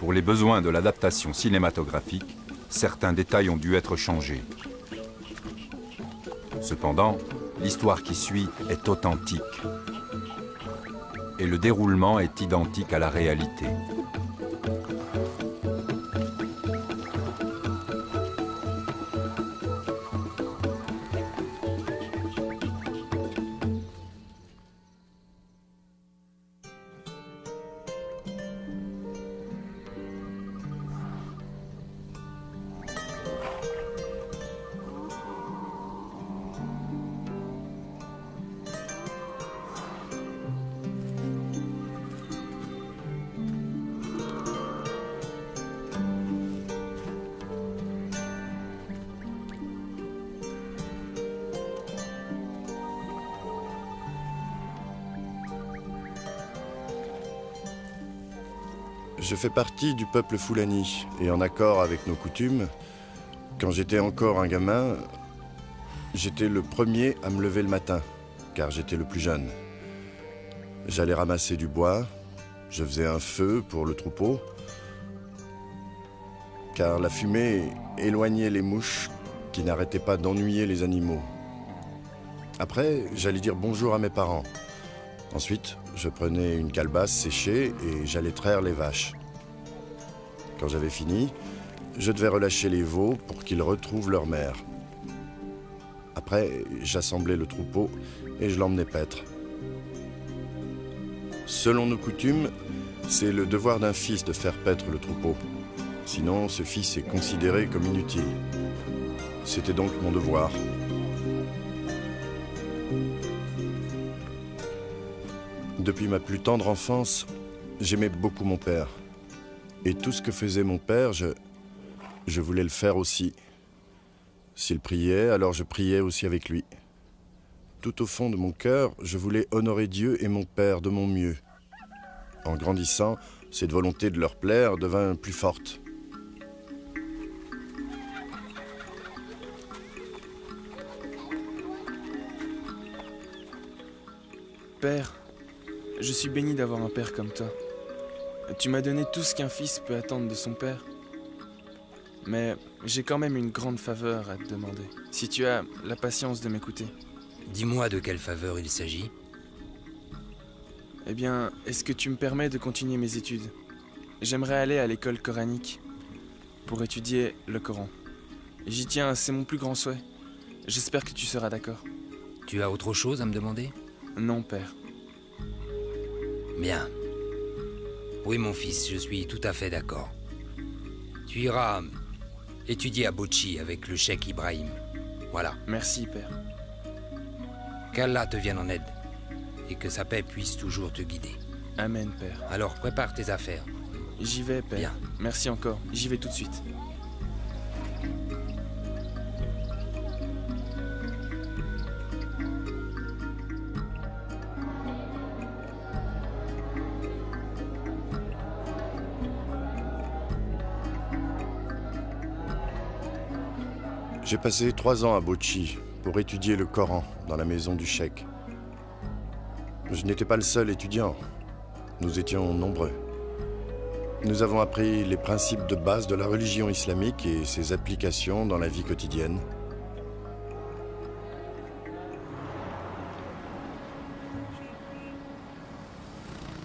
Pour les besoins de l'adaptation cinématographique, certains détails ont dû être changés. Cependant, l'histoire qui suit est authentique et le déroulement est identique à la réalité. Je fais partie du peuple Fulani, et en accord avec nos coutumes, quand j'étais encore un gamin, j'étais le premier à me lever le matin, car j'étais le plus jeune. J'allais ramasser du bois, je faisais un feu pour le troupeau, car la fumée éloignait les mouches qui n'arrêtaient pas d'ennuyer les animaux. Après, j'allais dire bonjour à mes parents. Ensuite, je prenais une calebasse séchée et j'allais traire les vaches. Quand j'avais fini, je devais relâcher les veaux pour qu'ils retrouvent leur mère. Après, j'assemblais le troupeau et je l'emmenais paître. Selon nos coutumes, c'est le devoir d'un fils de faire paître le troupeau. Sinon, ce fils est considéré comme inutile. C'était donc mon devoir. Depuis ma plus tendre enfance, j'aimais beaucoup mon père. Et tout ce que faisait mon père, je voulais le faire aussi. S'il priait, alors je priais aussi avec lui. Tout au fond de mon cœur, je voulais honorer Dieu et mon père de mon mieux. En grandissant, cette volonté de leur plaire devint plus forte. Père, je suis béni d'avoir un père comme toi. Tu m'as donné tout ce qu'un fils peut attendre de son père. Mais j'ai quand même une grande faveur à te demander, si tu as la patience de m'écouter. Dis-moi de quelle faveur il s'agit. Eh bien, est-ce que tu me permets de continuer mes études? J'aimerais aller à l'école coranique pour étudier le Coran. J'y tiens, c'est mon plus grand souhait. J'espère que tu seras d'accord. Tu as autre chose à me demander? Non, père. Bien. Oui, mon fils, je suis tout à fait d'accord. Tu iras étudier à Bochi avec le cheikh Ibrahim. Voilà. Merci, père. Qu'Allah te vienne en aide et que sa paix puisse toujours te guider. Amen, père. Alors, prépare tes affaires. J'y vais, père. Bien. Merci encore. J'y vais tout de suite. J'ai passé 3 ans à Bochi pour étudier le Coran dans la maison du cheikh. Je n'étais pas le seul étudiant. Nous étions nombreux. Nous avons appris les principes de base de la religion islamique et ses applications dans la vie quotidienne.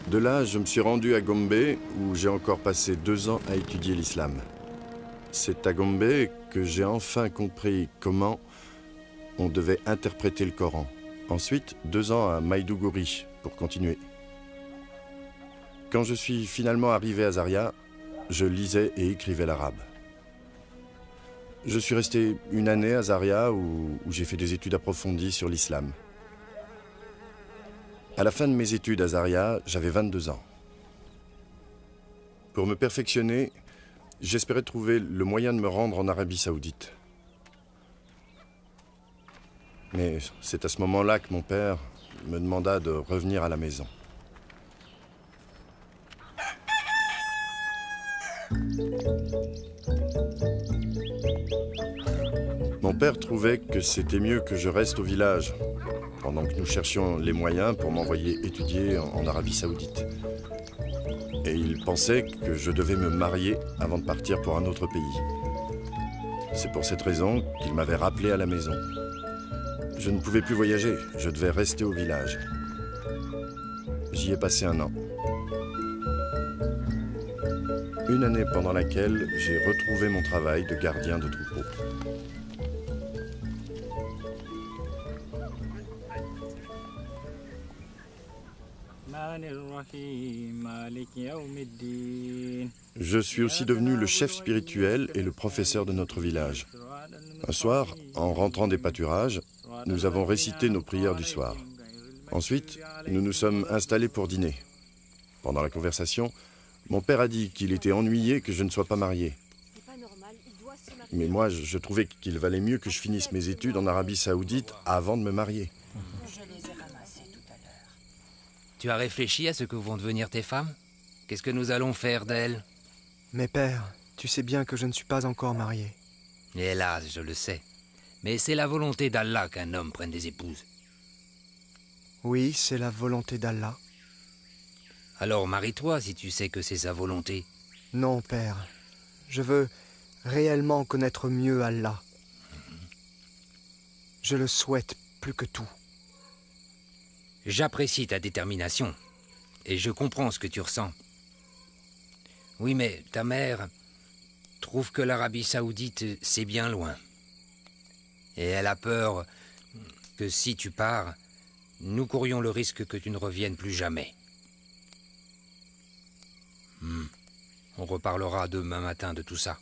De là, je me suis rendu à Gombe où j'ai encore passé 2 ans à étudier l'islam. C'est à Gombe que j'ai enfin compris comment on devait interpréter le Coran. Ensuite, 2 ans à Maïdougouri pour continuer. Quand je suis finalement arrivé à Zaria, je lisais et écrivais l'arabe. Je suis resté 1 année à Zaria où j'ai fait des études approfondies sur l'islam. À la fin de mes études à Zaria, j'avais 22 ans. Pour me perfectionner, j'espérais trouver le moyen de me rendre en Arabie Saoudite. Mais c'est à ce moment-là que mon père me demanda de revenir à la maison. Mon père trouvait que c'était mieux que je reste au village, pendant que nous cherchions les moyens pour m'envoyer étudier en Arabie Saoudite. Et il pensait que je devais me marier avant de partir pour un autre pays. C'est pour cette raison qu'il m'avait rappelé à la maison. Je ne pouvais plus voyager, je devais rester au village. J'y ai passé 1 an. Une année pendant laquelle j'ai retrouvé mon travail de gardien de troupeau. Je suis aussi devenu le chef spirituel et le professeur de notre village. Un soir, en rentrant des pâturages, nous avons récité nos prières du soir. Ensuite, nous nous sommes installés pour dîner. Pendant la conversation, mon père a dit qu'il était ennuyé que je ne sois pas marié. Mais moi, je trouvais qu'il valait mieux que je finisse mes études en Arabie Saoudite avant de me marier. Tu as réfléchi à ce que vont devenir tes femmes? Qu'est-ce que nous allons faire d'elles? Mais père, tu sais bien que je ne suis pas encore marié. Hélas, je le sais. Mais c'est la volonté d'Allah qu'un homme prenne des épouses. Oui, c'est la volonté d'Allah. Alors marie-toi si tu sais que c'est sa volonté. Non, père. Je veux réellement connaître mieux Allah. Je le souhaite plus que tout. J'apprécie ta détermination, et je comprends ce que tu ressens. Oui, mais ta mère trouve que l'Arabie Saoudite, c'est bien loin. Et elle a peur que si tu pars, nous courions le risque que tu ne reviennes plus jamais. On reparlera demain matin de tout ça.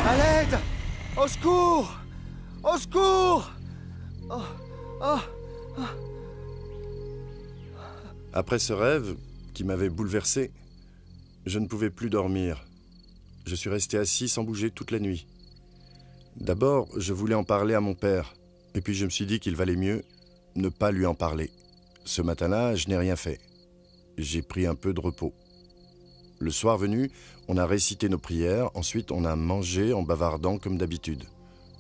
À l'aide! Au secours! Au secours! Après ce rêve, qui m'avait bouleversé, je ne pouvais plus dormir. Je suis resté assis sans bouger toute la nuit. D'abord, je voulais en parler à mon père, et puis je me suis dit qu'il valait mieux ne pas lui en parler. Ce matin-là, je n'ai rien fait. J'ai pris un peu de repos. Le soir venu, on a récité nos prières, ensuite on a mangé en bavardant comme d'habitude.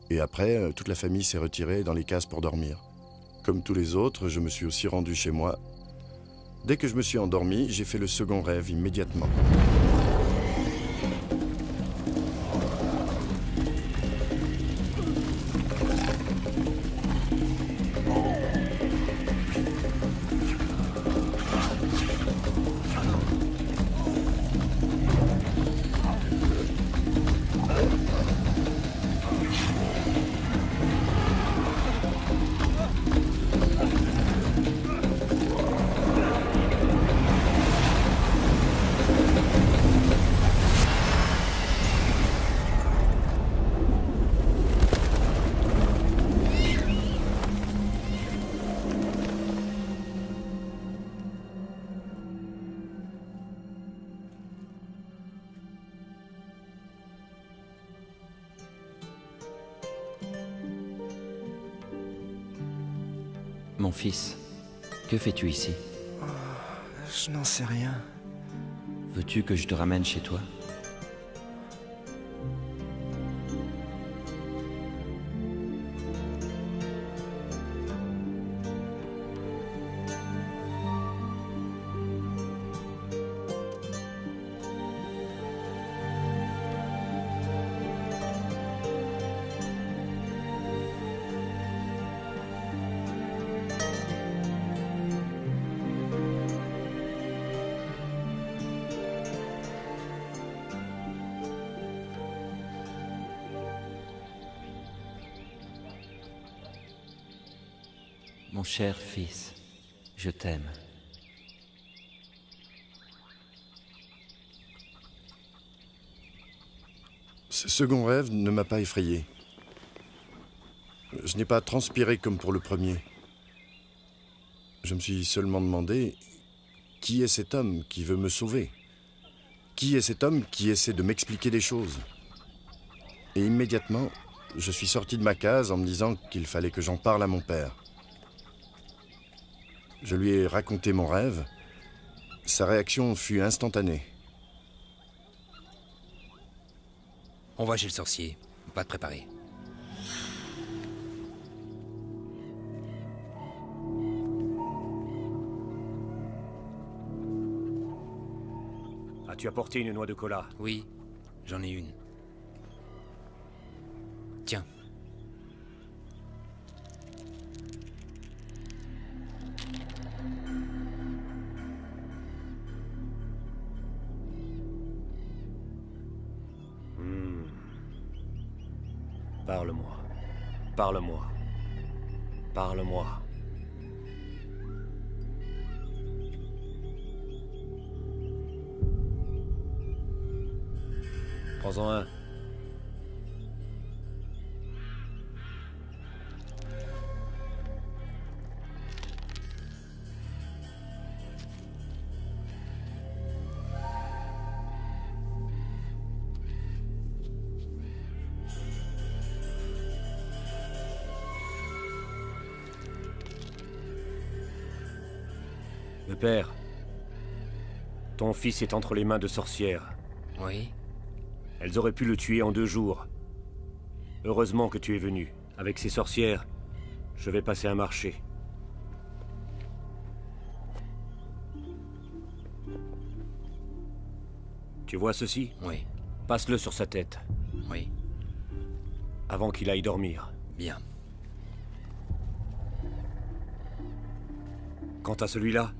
Et après, toute la famille s'est retirée dans les cases pour dormir. Comme tous les autres, je me suis aussi rendu chez moi. Dès que je me suis endormi, j'ai fait le second rêve immédiatement. Mon fils, que fais-tu ici? Je n'en sais rien. Veux-tu que je te ramène chez toi? Mon cher fils, je t'aime. Ce second rêve ne m'a pas effrayé. Je n'ai pas transpiré comme pour le premier. Je me suis seulement demandé, qui est cet homme qui veut me sauver? Qui est cet homme qui essaie de m'expliquer des choses? Et immédiatement, je suis sorti de ma case en me disant qu'il fallait que j'en parle à mon père. Je lui ai raconté mon rêve. Sa réaction fut instantanée. On va chez le sorcier. Pas te préparer. As-tu apporté une noix de cola? Oui, j'en ai une. Tiens. Parle-moi. Parle-moi. Parle-moi. Prends-en un. Le père, ton fils est entre les mains de sorcières. Oui. Elles auraient pu le tuer en 2 jours. Heureusement que tu es venu. Avec ces sorcières, je vais passer un marché. Tu vois ceci? Oui. Passe-le sur sa tête, Oui. avant qu'il aille dormir. Bien. Quant à celui-là,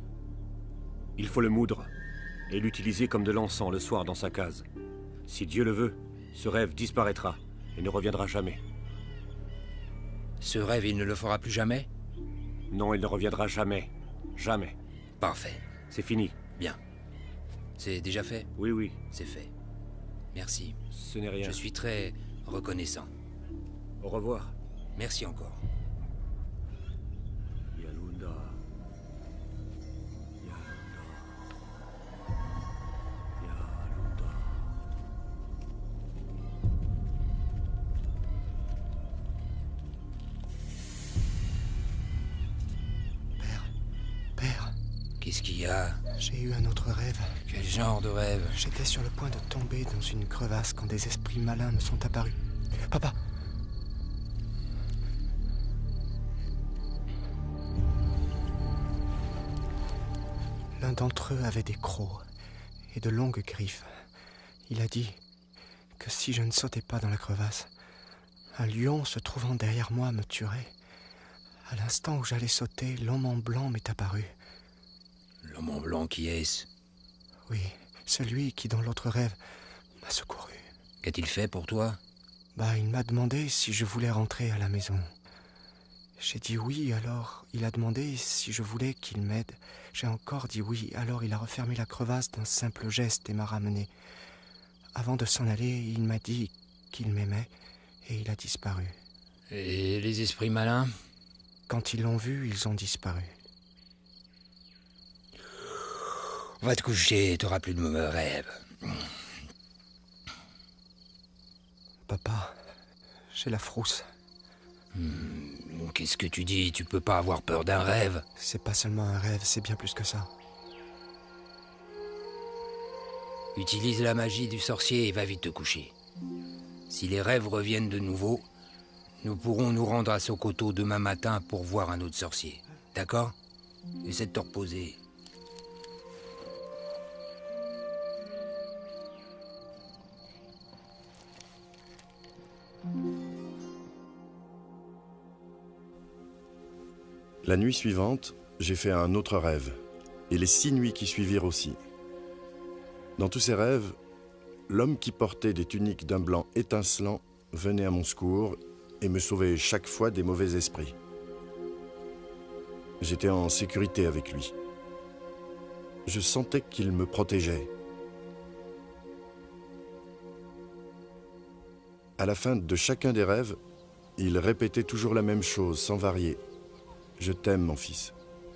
il faut le moudre et l'utiliser comme de l'encens le soir dans sa case. Si Dieu le veut, ce rêve disparaîtra et ne reviendra jamais. Ce rêve, il ne le fera plus jamais? Non, il ne reviendra jamais. Jamais. Parfait. C'est fini. Bien. C'est déjà fait? Oui, oui, C'est fait. Merci. ce n'est rien. Je suis très reconnaissant. Au revoir. Merci encore. Yalunda. Yalunda. Père, Qu'est-ce qu'il y a? j'ai eu un autre rêve. Quel genre de rêve? J'étais sur le point de tomber dans une crevasse quand des esprits malins me sont apparus. Papa! L'un d'entre eux avait des crocs et de longues griffes. Il a dit que si je ne sautais pas dans la crevasse, un lion se trouvant derrière moi me tuerait. À l'instant où j'allais sauter, l'homme en blanc m'est apparu. L'homme en blanc, qui est-ce? Oui, celui qui, dans l'autre rêve, m'a secouru. Qu'a-t-il fait pour toi? Il m'a demandé si je voulais rentrer à la maison. J'ai dit oui, alors il a demandé si je voulais qu'il m'aide. J'ai encore dit oui, alors il a refermé la crevasse d'un simple geste et m'a ramené. Avant de s'en aller, il m'a dit qu'il m'aimait et il a disparu. Et les esprits malins? Quand ils l'ont vu, ils ont disparu. Va te coucher, t'auras plus de mauvais rêves. Papa, j'ai la frousse. Qu'est-ce que tu dis? Tu peux pas avoir peur d'un rêve? C'est pas seulement un rêve, c'est bien plus que ça. Utilise la magie du sorcier et va vite te coucher. Si les rêves reviennent de nouveau, nous pourrons nous rendre à Sokoto demain matin pour voir un autre sorcier. D'accord? Essaie de te reposer. La nuit suivante, j'ai fait un autre rêve, et les 6 nuits qui suivirent aussi. Dans tous ces rêves, l'homme qui portait des tuniques d'un blanc étincelant venait à mon secours et me sauvait chaque fois des mauvais esprits. J'étais en sécurité avec lui. Je sentais qu'il me protégeait. À la fin de chacun des rêves, il répétait toujours la même chose, sans varier. « Je t'aime, mon fils.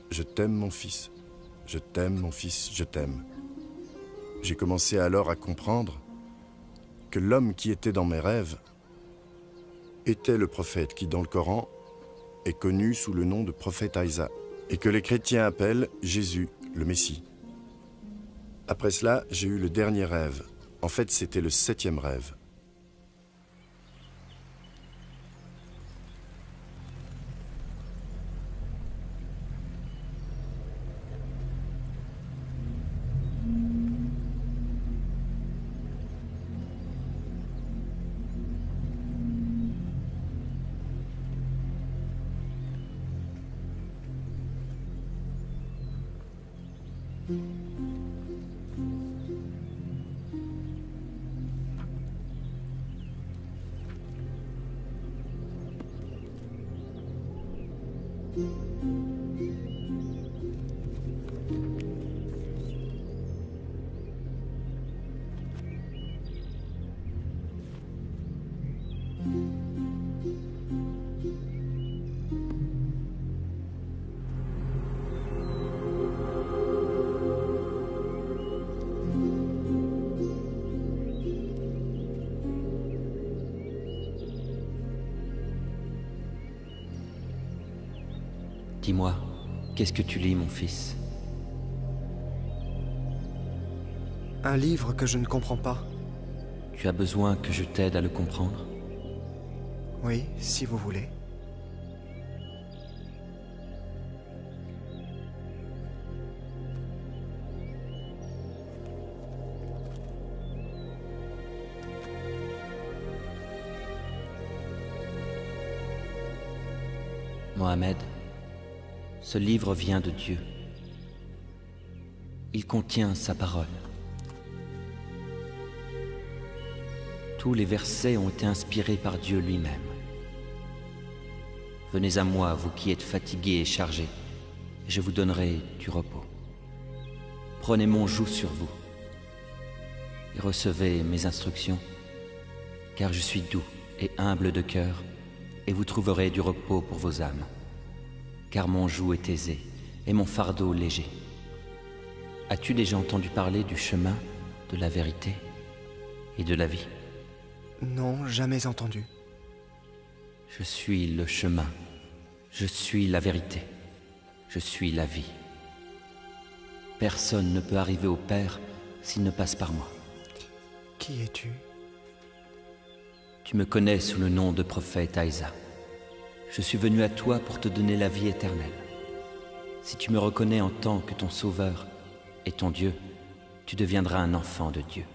Je t'aime, mon fils. Je t'aime, mon fils, je t'aime. » J'ai commencé alors à comprendre que l'homme qui était dans mes rêves était le prophète qui, dans le Coran, est connu sous le nom de prophète Isa, et que les chrétiens appellent Jésus, le Messie. Après cela, j'ai eu le dernier rêve. En fait, c'était le 7e rêve. Dis-moi, qu'est-ce que tu lis, mon fils? Un livre que je ne comprends pas. Tu as besoin que je t'aide à le comprendre? Oui, si vous voulez. Mohamed, ce livre vient de Dieu. Il contient sa parole. Tous les versets ont été inspirés par Dieu lui-même. Venez à moi, vous qui êtes fatigués et chargés, et je vous donnerai du repos. Prenez mon joug sur vous et recevez mes instructions, car je suis doux et humble de cœur, et vous trouverez du repos pour vos âmes, car mon joug est aisé et mon fardeau léger. As-tu déjà entendu parler du chemin, de la vérité et de la vie? Non, jamais entendu. Je suis le chemin, je suis la vérité, je suis la vie. Personne ne peut arriver au Père s'il ne passe par moi. Qui es-tu? Tu me connais sous le nom de prophète Isa. Je suis venu à toi pour te donner la vie éternelle. Si tu me reconnais en tant que ton Sauveur et ton Dieu, tu deviendras un enfant de Dieu.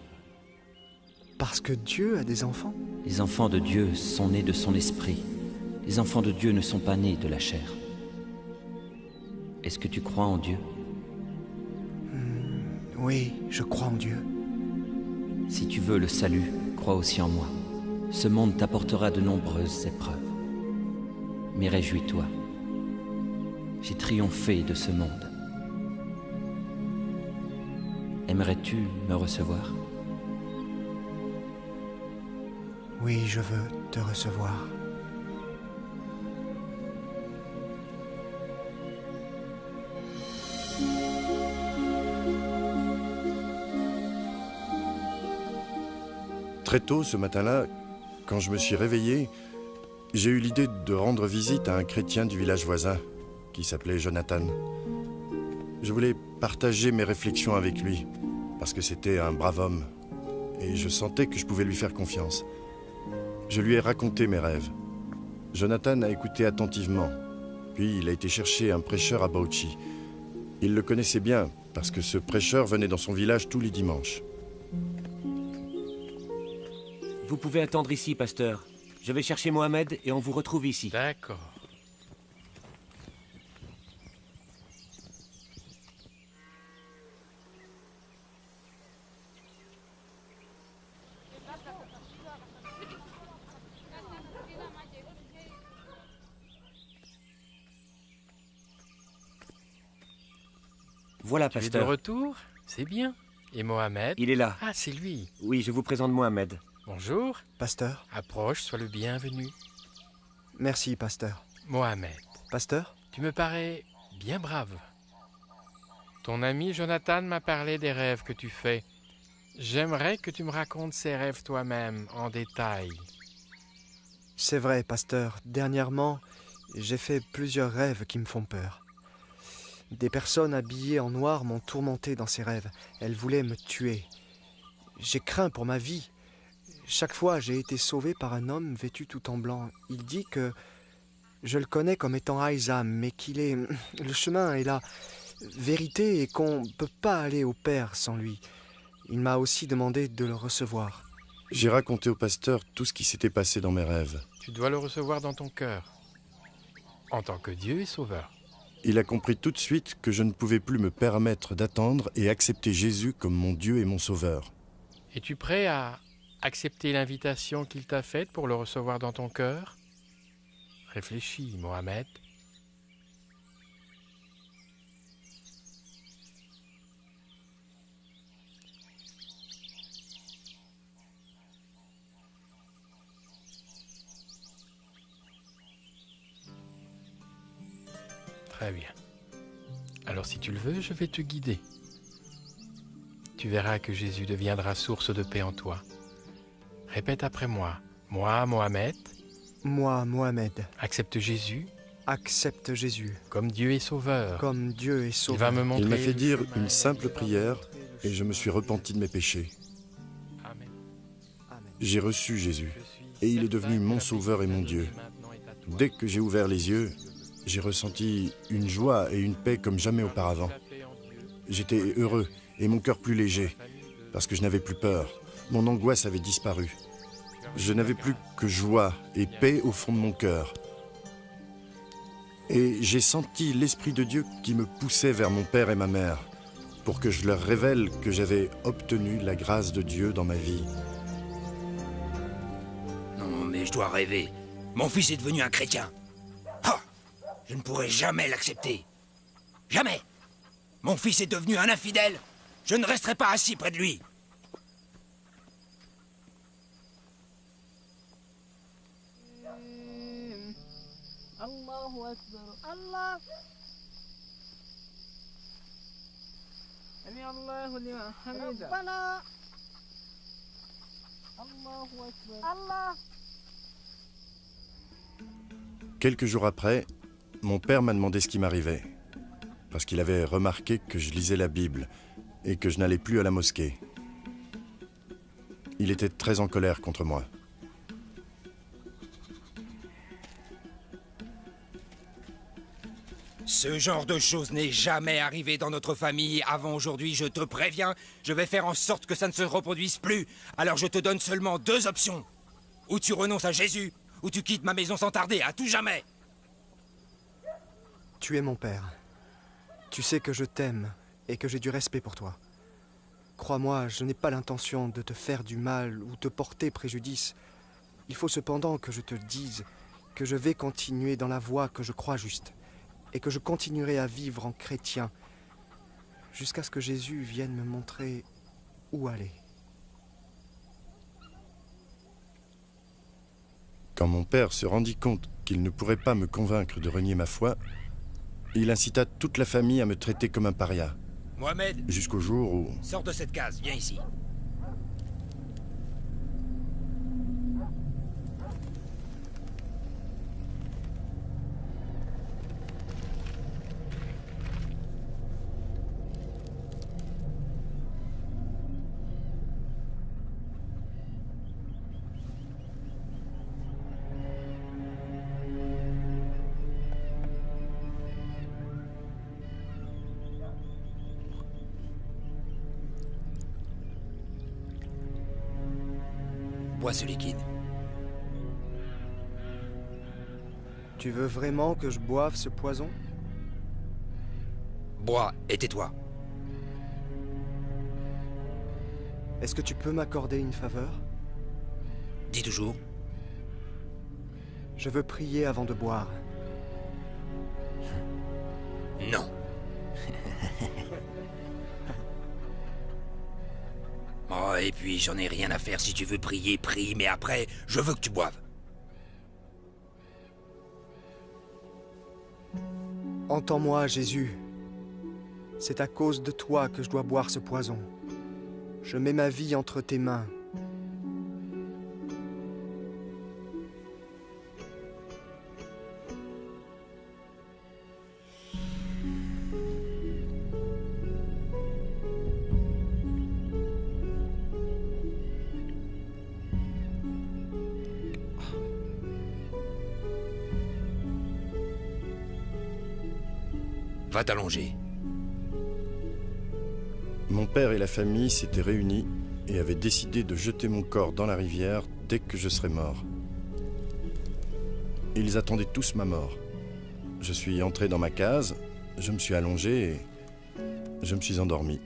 Parce que Dieu a des enfants? Les enfants de Dieu sont nés de son esprit. Les enfants de Dieu ne sont pas nés de la chair. Est-ce que tu crois en Dieu? Oui, je crois en Dieu. Si tu veux le salut, crois aussi en moi. Ce monde t'apportera de nombreuses épreuves. Mais réjouis-toi. J'ai triomphé de ce monde. Aimerais-tu me recevoir? Oui, je veux te recevoir. Très tôt ce matin-là, quand je me suis réveillé, j'ai eu l'idée de rendre visite à un chrétien du village voisin, qui s'appelait Jonathan. Je voulais partager mes réflexions avec lui, parce que c'était un brave homme, et je sentais que je pouvais lui faire confiance. Je lui ai raconté mes rêves. Jonathan a écouté attentivement, puis il a été chercher un prêcheur à Bauchi. Il le connaissait bien, parce que ce prêcheur venait dans son village tous les dimanches. Vous pouvez attendre ici, pasteur. Je vais chercher Mohamed et on vous retrouve ici. D'accord. Voilà, Tu es de pasteur. retour? C'est bien. Et Mohamed? Il est là. Ah, c'est lui. Oui, je vous présente Mohamed. Bonjour. Pasteur? Approche, sois le bienvenu. Merci, pasteur. Mohamed, Pasteur? tu me parais bien brave. Ton ami Jonathan m'a parlé des rêves que tu fais. J'aimerais que tu me racontes ces rêves toi-même, en détail. C'est vrai, pasteur. Dernièrement, j'ai fait plusieurs rêves qui me font peur. Des personnes habillées en noir m'ont tourmenté dans ces rêves. Elles voulaient me tuer. J'ai craint pour ma vie. Chaque fois, j'ai été sauvé par un homme vêtu tout en blanc. Il dit que je le connais comme étant Aïsam, mais qu'il est... Le chemin est la vérité et qu'on ne peut pas aller au Père sans lui. Il m'a aussi demandé de le recevoir. J'ai raconté au pasteur tout ce qui s'était passé dans mes rêves. Tu dois le recevoir dans ton cœur, en tant que Dieu et Sauveur. Il a compris tout de suite que je ne pouvais plus me permettre d'attendre et accepter Jésus comme mon Dieu et mon Sauveur. Es-tu prêt à accepter l'invitation qu'il t'a faite pour le recevoir dans ton cœur? Réfléchis, Mohamed. Très bien. Alors si tu le veux, je vais te guider. Tu verras que Jésus deviendra source de paix en toi. Répète après moi. Moi, Mohamed, Moi, Mohamed, accepte Jésus accepte Jésus comme Dieu et Sauveur. comme Dieu et Il Sauveur. va me montrer... Il m'a fait dire le chemin une simple prière et je me suis repenti de mes péchés. Amen. Amen. J'ai reçu Jésus Je suis et il est certain devenu que mon la Sauveur et mon bénédiction Dieu. maintenant est à toi. Dès que j'ai ouvert les yeux, j'ai ressenti une joie et une paix comme jamais auparavant. J'étais heureux et mon cœur plus léger parce que je n'avais plus peur. Mon angoisse avait disparu. Je n'avais plus que joie et paix au fond de mon cœur. Et j'ai senti l'Esprit de Dieu qui me poussait vers mon père et ma mère pour que je leur révèle que j'avais obtenu la grâce de Dieu dans ma vie. Non, mais je dois rêver. Mon fils est devenu un chrétien. Ah! Je ne pourrai jamais l'accepter. Jamais! Mon fils est devenu un infidèle. Je ne resterai pas assis près de lui. الله أكبر الله سمع الله لمن حمده ربنا الله أكبر الله. Quelques jours après, mon père m'a demandé ce qui m'arrivait, parce qu'il avait remarqué que je lisais la Bible et que je n'allais plus à la mosquée. Il était très en colère contre moi. Ce genre de choses n'est jamais arrivé dans notre famille avant aujourd'hui, je te préviens. Je vais faire en sorte que ça ne se reproduise plus. Alors je te donne seulement 2 options. Ou tu renonces à Jésus, ou tu quittes ma maison sans tarder, à tout jamais. Tu es mon père. Tu sais que je t'aime et que j'ai du respect pour toi. Crois-moi, je n'ai pas l'intention de te faire du mal ou te porter préjudice. Il faut cependant que je te dise que je vais continuer dans la voie que je crois juste et que je continuerai à vivre en chrétien jusqu'à ce que Jésus vienne me montrer où aller. Quand mon père se rendit compte qu'il ne pourrait pas me convaincre de renier ma foi, il incita toute la famille à me traiter comme un paria, Mohamed, jusqu'au jour où... sors de cette case, viens ici. Bois ce liquide. Tu veux vraiment que je boive ce poison? Bois et tais-toi. Est-ce que tu peux m'accorder une faveur? Dis toujours. Je veux prier avant de boire. Non. Oh, et puis j'en ai rien à faire. Si tu veux prier, prie, mais après, je veux que tu boives. Entends-moi, Jésus. C'est à cause de toi que je dois boire ce poison. Je mets ma vie entre tes mains. Va t'allonger. Mon père et la famille s'étaient réunis et avaient décidé de jeter mon corps dans la rivière dès que je serais mort. Ils attendaient tous ma mort. Je suis entré dans ma case, je me suis allongé et je me suis endormi.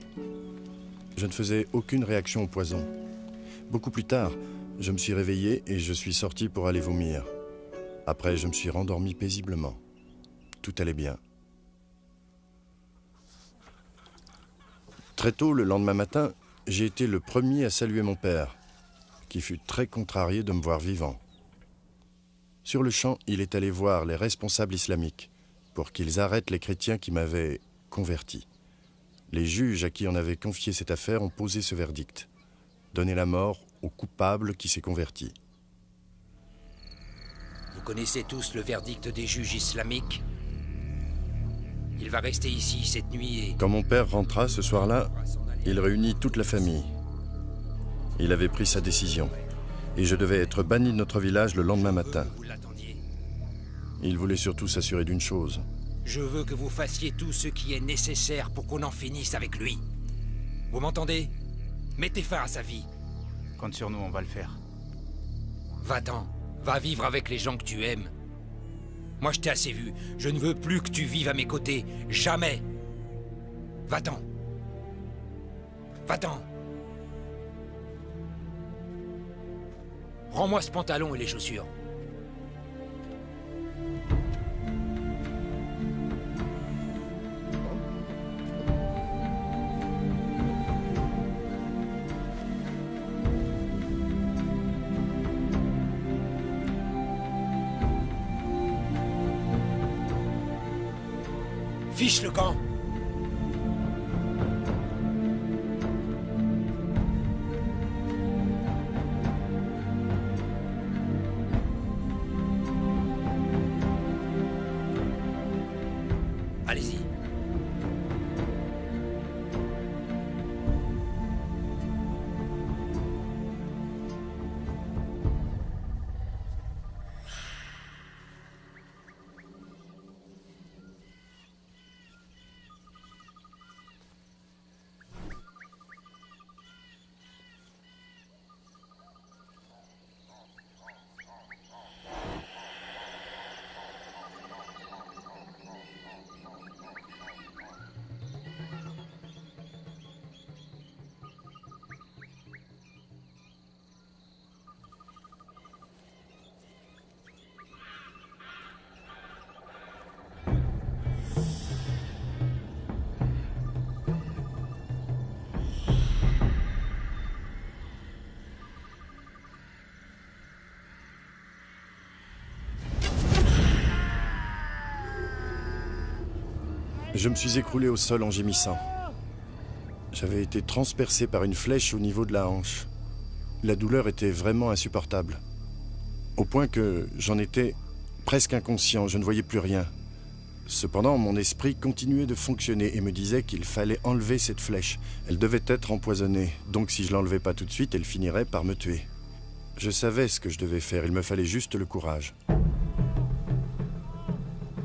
Je ne faisais aucune réaction au poison. Beaucoup plus tard, je me suis réveillé et je suis sorti pour aller vomir. Après, je me suis rendormi paisiblement. Tout allait bien. Très tôt, le lendemain matin, j'ai été le premier à saluer mon père, qui fut très contrarié de me voir vivant. Sur le champ, il est allé voir les responsables islamiques pour qu'ils arrêtent les chrétiens qui m'avaient converti. Les juges à qui on avait confié cette affaire ont posé ce verdict: donner la mort au coupable qui s'est converti. Vous connaissez tous le verdict des juges islamiques? Il va rester ici cette nuit et... Quand mon père rentra ce soir-là, il réunit toute la famille. Il avait pris sa décision, et je devais être banni de notre village le lendemain matin. Il voulait surtout s'assurer d'une chose. Je veux que vous fassiez tout ce qui est nécessaire pour qu'on en finisse avec lui. Vous m'entendez? Mettez fin à sa vie. Compte sur nous, on va le faire. Va-t'en. Va vivre avec les gens que tu aimes. Moi, je t'ai assez vu. Je ne veux plus que tu vives à mes côtés. Jamais. Va-t'en. Va-t'en. Rends-moi ce pantalon et les chaussures. Fiche le camp. Allez-y. Je me suis écroulé au sol en gémissant. J'avais été transpercé par une flèche au niveau de la hanche. La douleur était vraiment insupportable. Au point que j'en étais presque inconscient, je ne voyais plus rien. Cependant, mon esprit continuait de fonctionner et me disait qu'il fallait enlever cette flèche. Elle devait être empoisonnée, donc si je l'enlevais pas tout de suite, elle finirait par me tuer. Je savais ce que je devais faire, il me fallait juste le courage.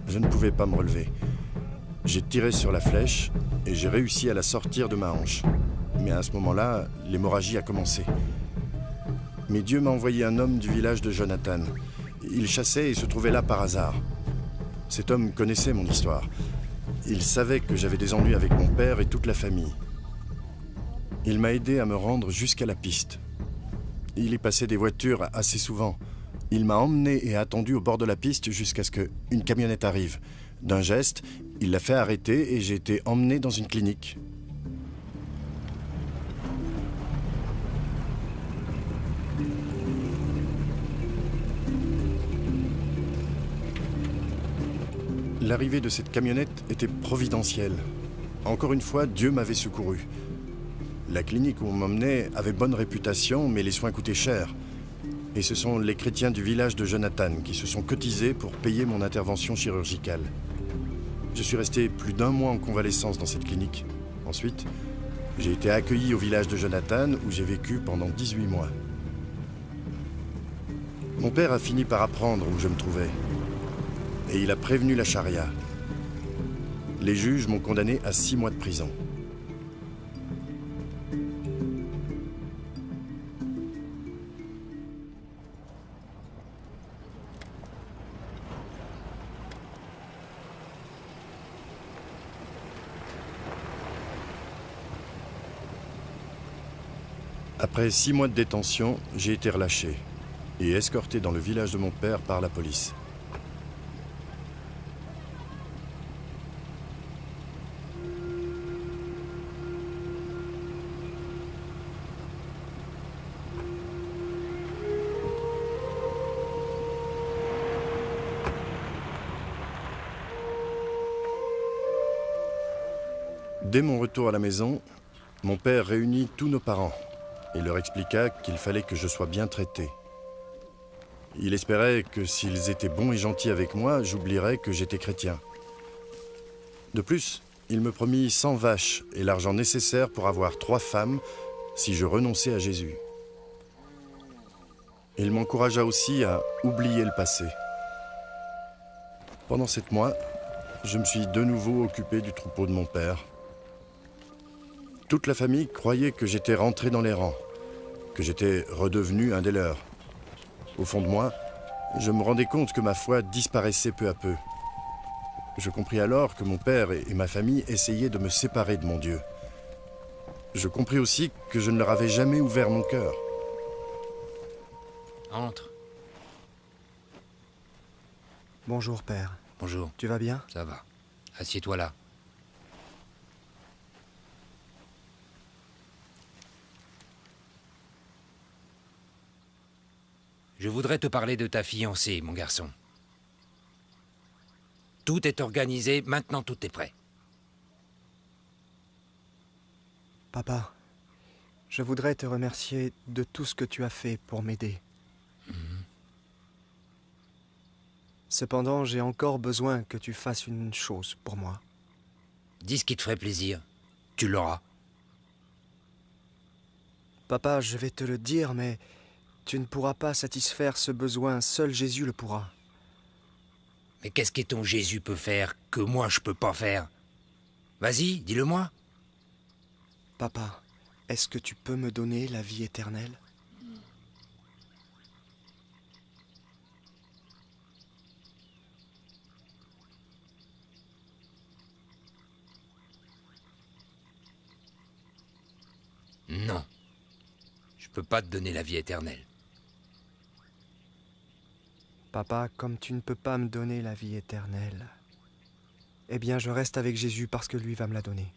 Je ne pouvais pas me relever. J'ai tiré sur la flèche et j'ai réussi à la sortir de ma hanche. Mais à ce moment-là, l'hémorragie a commencé. Mais Dieu m'a envoyé un homme du village de Jonathan. Il chassait et se trouvait là par hasard. Cet homme connaissait mon histoire. Il savait que j'avais des ennuis avec mon père et toute la famille. Il m'a aidé à me rendre jusqu'à la piste. Il y passait des voitures assez souvent. Il m'a emmené et attendu au bord de la piste jusqu'à ce qu'une camionnette arrive. D'un geste, il l'a fait arrêter et j'ai été emmené dans une clinique. L'arrivée de cette camionnette était providentielle. Encore une fois, Dieu m'avait secouru. La clinique où on m'emmenait avait bonne réputation, mais les soins coûtaient cher. Et ce sont les chrétiens du village de Jonathan qui se sont cotisés pour payer mon intervention chirurgicale. Je suis resté plus d'1 mois en convalescence dans cette clinique. Ensuite, j'ai été accueilli au village de Jonathan où j'ai vécu pendant 18 mois. Mon père a fini par apprendre où je me trouvais. Et il a prévenu la charia. Les juges m'ont condamné à 6 mois de prison. Après 6 mois de détention, j'ai été relâché et escorté dans le village de mon père par la police. Dès mon retour à la maison, mon père réunit tous nos parents et leur expliqua qu'il fallait que je sois bien traité. Il espérait que s'ils étaient bons et gentils avec moi, j'oublierais que j'étais chrétien. De plus, il me promit 100 vaches et l'argent nécessaire pour avoir 3 femmes si je renonçais à Jésus. Il m'encouragea aussi à oublier le passé. Pendant 7 mois, je me suis de nouveau occupé du troupeau de mon père. Toute la famille croyait que j'étais rentré dans les rangs, que j'étais redevenu un des leurs. Au fond de moi, je me rendais compte que ma foi disparaissait peu à peu. Je compris alors que mon père et ma famille essayaient de me séparer de mon Dieu. Je compris aussi que je ne leur avais jamais ouvert mon cœur. Entre. Bonjour, père. Bonjour. Tu vas bien? Ça va. Assieds-toi là. Je voudrais te parler de ta fiancée, mon garçon. Tout est organisé, maintenant tout est prêt. Papa, je voudrais te remercier de tout ce que tu as fait pour m'aider. Cependant, j'ai encore besoin que tu fasses une chose pour moi. Dis ce qui te ferait plaisir. Tu l'auras. Papa, je vais te le dire, mais tu ne pourras pas satisfaire ce besoin. Seul Jésus le pourra. Mais qu'est-ce que ton Jésus peut faire que moi je peux pas faire? Vas-y, dis-le-moi. Papa, est-ce que tu peux me donner la vie éternelle? Non. Je peux pas te donner la vie éternelle. Papa, comme tu ne peux pas me donner la vie éternelle, eh bien je reste avec Jésus parce que lui va me la donner.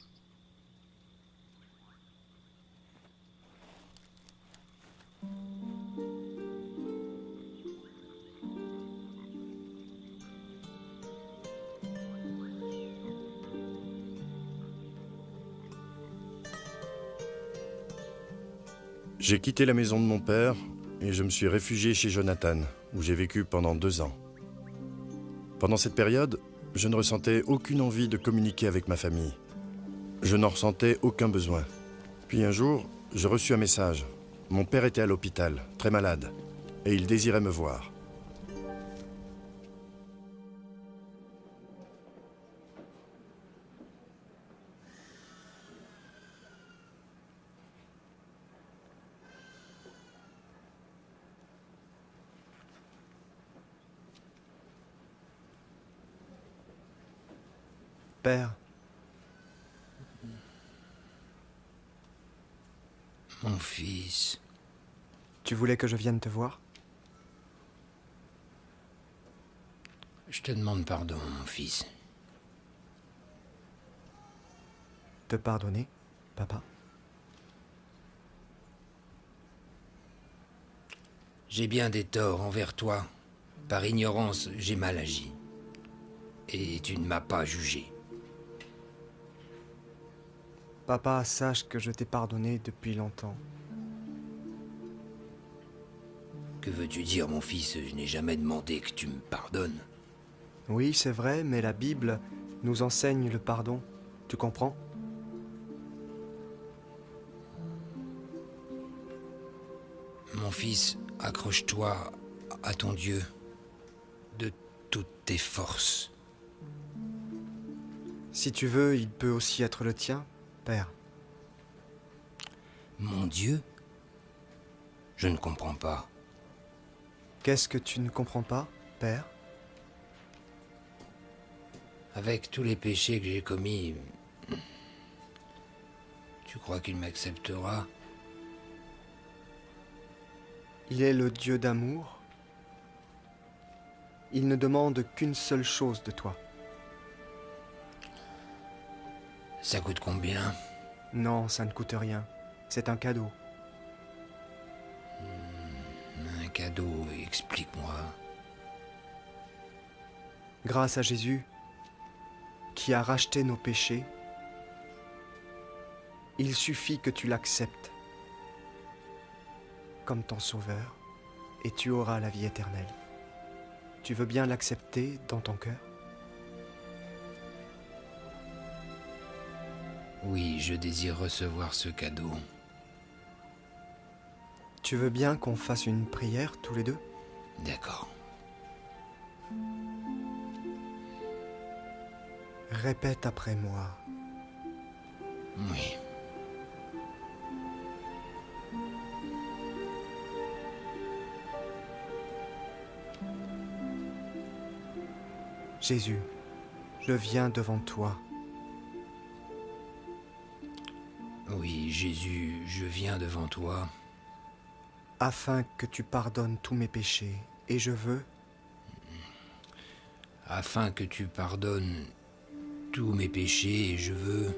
J'ai quitté la maison de mon père et je me suis réfugié chez Jonathan, où j'ai vécu pendant 2 ans. Pendant cette période, je ne ressentais aucune envie de communiquer avec ma famille. Je n'en ressentais aucun besoin. Puis un jour, j'ai reçu un message. Mon père était à l'hôpital, très malade, et il désirait me voir. Père. Mon fils. Tu voulais que je vienne te voir? Je te demande pardon, mon fils. te pardonner, papa. J'ai bien des torts envers toi. Par ignorance, j'ai mal agi. Et tu ne m'as pas jugé. Papa, sache que je t'ai pardonné depuis longtemps. Que veux-tu dire, mon fils? Je n'ai jamais demandé que tu me pardonnes. Oui, c'est vrai, mais la Bible nous enseigne le pardon. Tu comprends? Mon fils, accroche-toi à ton Dieu de toutes tes forces. Si tu veux, il peut aussi être le tien, Père. Mon Dieu? Je ne comprends pas. Qu'est-ce que tu ne comprends pas, Père? Avec tous les péchés que j'ai commis, tu crois qu'il m'acceptera? Il est le Dieu d'amour. Il ne demande qu'une seule chose de toi. Ça coûte combien? Non, ça ne coûte rien. C'est un cadeau. Un cadeau, explique-moi. Grâce à Jésus, qui a racheté nos péchés, il suffit que tu l'acceptes comme ton sauveur et tu auras la vie éternelle. Tu veux bien l'accepter dans ton cœur? Oui, je désire recevoir ce cadeau. Tu veux bien qu'on fasse une prière tous les deux? D'accord. Répète après moi. Oui. Jésus, je viens devant toi. Oui, Jésus, je viens devant toi. Afin que tu pardonnes tous mes péchés, et je veux... Afin que tu pardonnes tous mes péchés, et je veux...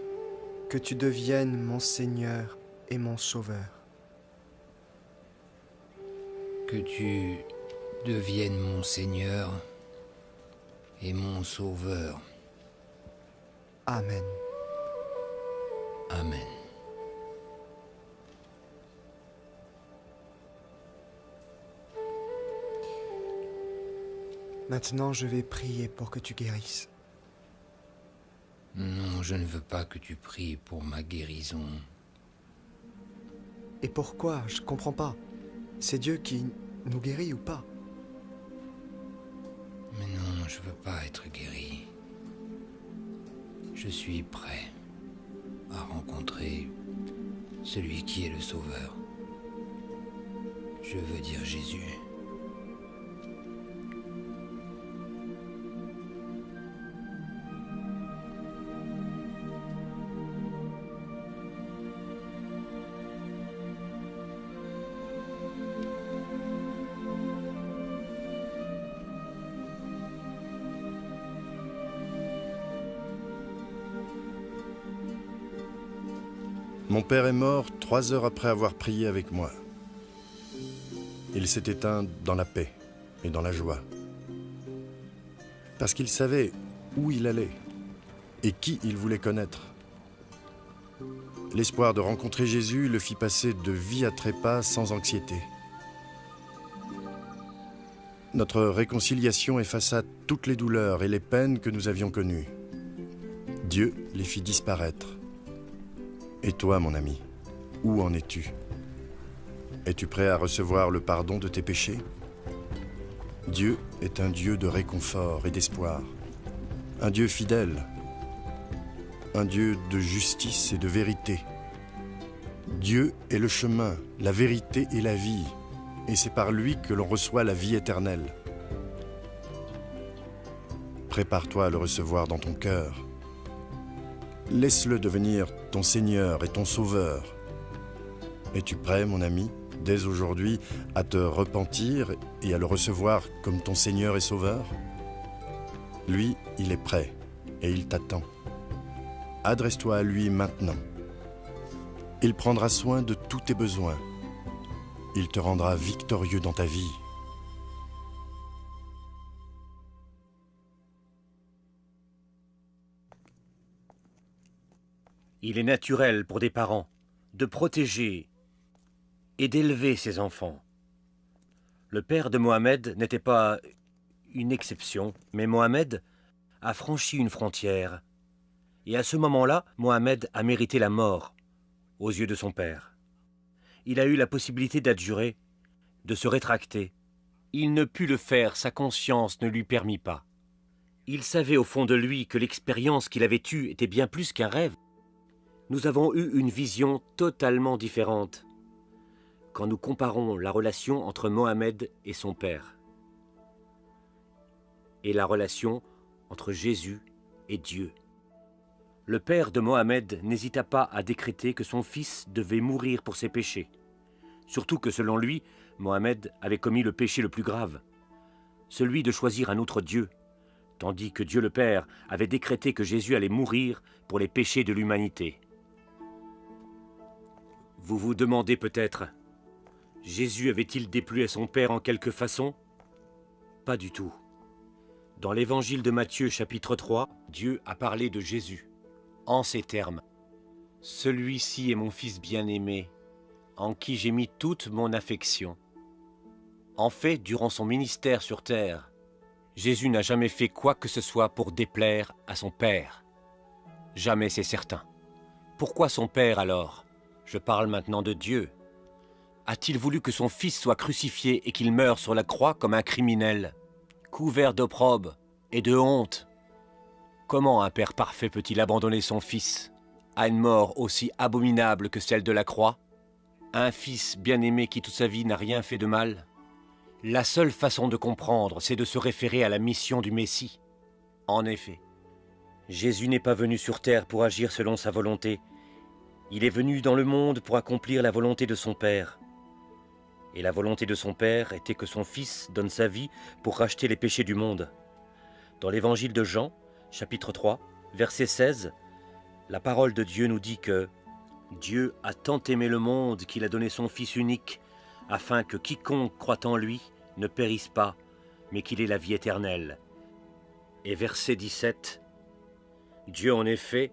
Que tu deviennes mon Seigneur et mon Sauveur. Que tu deviennes mon Seigneur et mon Sauveur. Amen. Amen. Maintenant, je vais prier pour que tu guérisses. Non, je ne veux pas que tu pries pour ma guérison. Et pourquoi? Je comprends pas. C'est Dieu qui nous guérit ou pas? Mais non, je veux pas être guéri. Je suis prêt à rencontrer celui qui est le Sauveur. Je veux dire Jésus. Mon père est mort 3 heures après avoir prié avec moi. Il s'est éteint dans la paix et dans la joie. Parce qu'il savait où il allait et qui il voulait connaître. L'espoir de rencontrer Jésus le fit passer de vie à trépas sans anxiété. Notre réconciliation effaça toutes les douleurs et les peines que nous avions connues. Dieu les fit disparaître. Et toi, mon ami, où en es-tu? Es-tu prêt à recevoir le pardon de tes péchés? Dieu est un Dieu de réconfort et d'espoir, un Dieu fidèle, un Dieu de justice et de vérité. Dieu est le chemin, la vérité et la vie, et c'est par lui que l'on reçoit la vie éternelle. Prépare-toi à le recevoir dans ton cœur. Laisse-le devenir ton Seigneur et ton Sauveur. Es-tu prêt, mon ami, dès aujourd'hui, à te repentir et à le recevoir comme ton Seigneur et Sauveur? Lui, il est prêt et il t'attend. adresse-toi à lui maintenant. Il prendra soin de tous tes besoins. Il te rendra victorieux dans ta vie. Il est naturel pour des parents de protéger et d'élever ses enfants. Le père de Mohamed n'était pas une exception, mais Mohamed a franchi une frontière. Et à ce moment-là, Mohamed a mérité la mort aux yeux de son père. Il a eu la possibilité d'adjurer, de se rétracter. Il ne put le faire, sa conscience ne lui permit pas. Il savait au fond de lui que l'expérience qu'il avait eue était bien plus qu'un rêve. Nous avons eu une vision totalement différente quand nous comparons la relation entre Mohamed et son père et la relation entre Jésus et Dieu. Le père de Mohamed n'hésita pas à décréter que son fils devait mourir pour ses péchés, surtout que selon lui, Mohamed avait commis le péché le plus grave, celui de choisir un autre Dieu, tandis que Dieu le Père avait décrété que Jésus allait mourir pour les péchés de l'humanité. Vous vous demandez peut-être, Jésus avait-il déplu à son Père en quelque façon? Pas du tout. Dans l'évangile de Matthieu chapitre 3, Dieu a parlé de Jésus, en ces termes. « Celui-ci est mon Fils bien-aimé, en qui j'ai mis toute mon affection. » En fait, durant son ministère sur terre, Jésus n'a jamais fait quoi que ce soit pour déplaire à son Père. Jamais, c'est certain. Pourquoi son Père alors? Je parle maintenant de Dieu. A-t-il voulu que son Fils soit crucifié et qu'il meure sur la croix comme un criminel, couvert d'opprobre et de honte? Comment un Père parfait peut-il abandonner son Fils à une mort aussi abominable que celle de la croix? Un Fils bien-aimé qui toute sa vie n'a rien fait de mal? La seule façon de comprendre, c'est de se référer à la mission du Messie. En effet, Jésus n'est pas venu sur terre pour agir selon sa volonté. Il est venu dans le monde pour accomplir la volonté de son Père. Et la volonté de son Père était que son Fils donne sa vie pour racheter les péchés du monde. Dans l'évangile de Jean, chapitre 3, verset 16, la parole de Dieu nous dit que Dieu a tant aimé le monde qu'il a donné son Fils unique, afin que quiconque croit en lui ne périsse pas, mais qu'il ait la vie éternelle. Et verset 17, Dieu en effet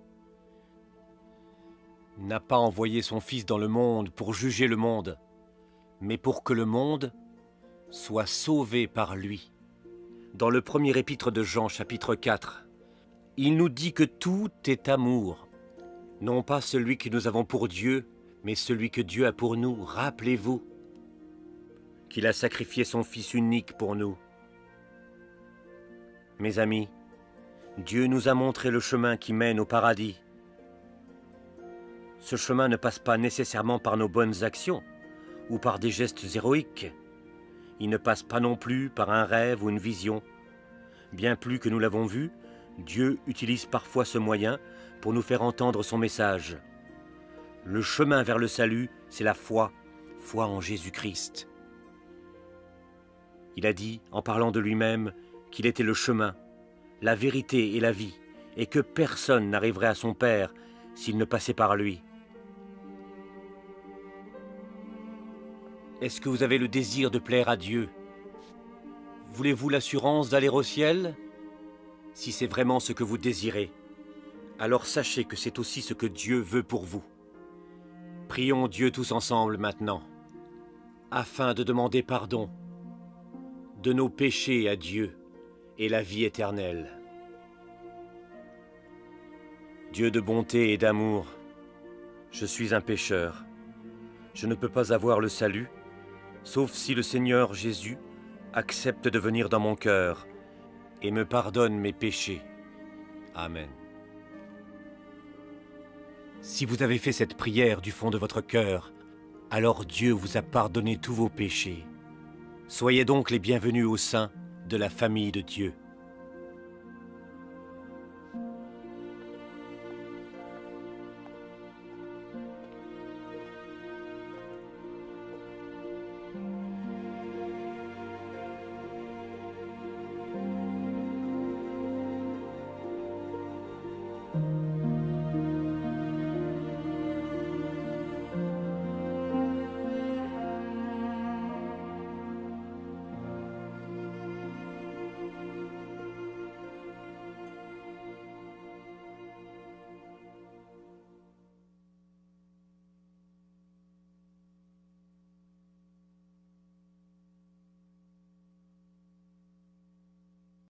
n'a pas envoyé son Fils dans le monde pour juger le monde, mais pour que le monde soit sauvé par lui. Dans le premier épître de Jean, chapitre 4, il nous dit que tout est amour, non pas celui que nous avons pour Dieu, mais celui que Dieu a pour nous. Rappelez-vous qu'il a sacrifié son Fils unique pour nous. Mes amis, Dieu nous a montré le chemin qui mène au paradis. Ce chemin ne passe pas nécessairement par nos bonnes actions ou par des gestes héroïques. Il ne passe pas non plus par un rêve ou une vision. Bien plus que nous l'avons vu, Dieu utilise parfois ce moyen pour nous faire entendre son message. Le chemin vers le salut, c'est la foi, foi en Jésus-Christ. Il a dit, en parlant de lui-même, qu'il était le chemin, la vérité et la vie, et que personne n'arriverait à son Père s'il ne passait par lui. Est-ce que vous avez le désir de plaire à Dieu? Voulez-vous l'assurance d'aller au ciel? Si c'est vraiment ce que vous désirez, alors sachez que c'est aussi ce que Dieu veut pour vous. Prions Dieu tous ensemble maintenant, afin de demander pardon de nos péchés à Dieu et la vie éternelle. Dieu de bonté et d'amour, je suis un pécheur. Je ne peux pas avoir le salut, sauf si le Seigneur Jésus accepte de venir dans mon cœur et me pardonne mes péchés. Amen. Si vous avez fait cette prière du fond de votre cœur, alors Dieu vous a pardonné tous vos péchés. Soyez donc les bienvenus au sein de la famille de Dieu.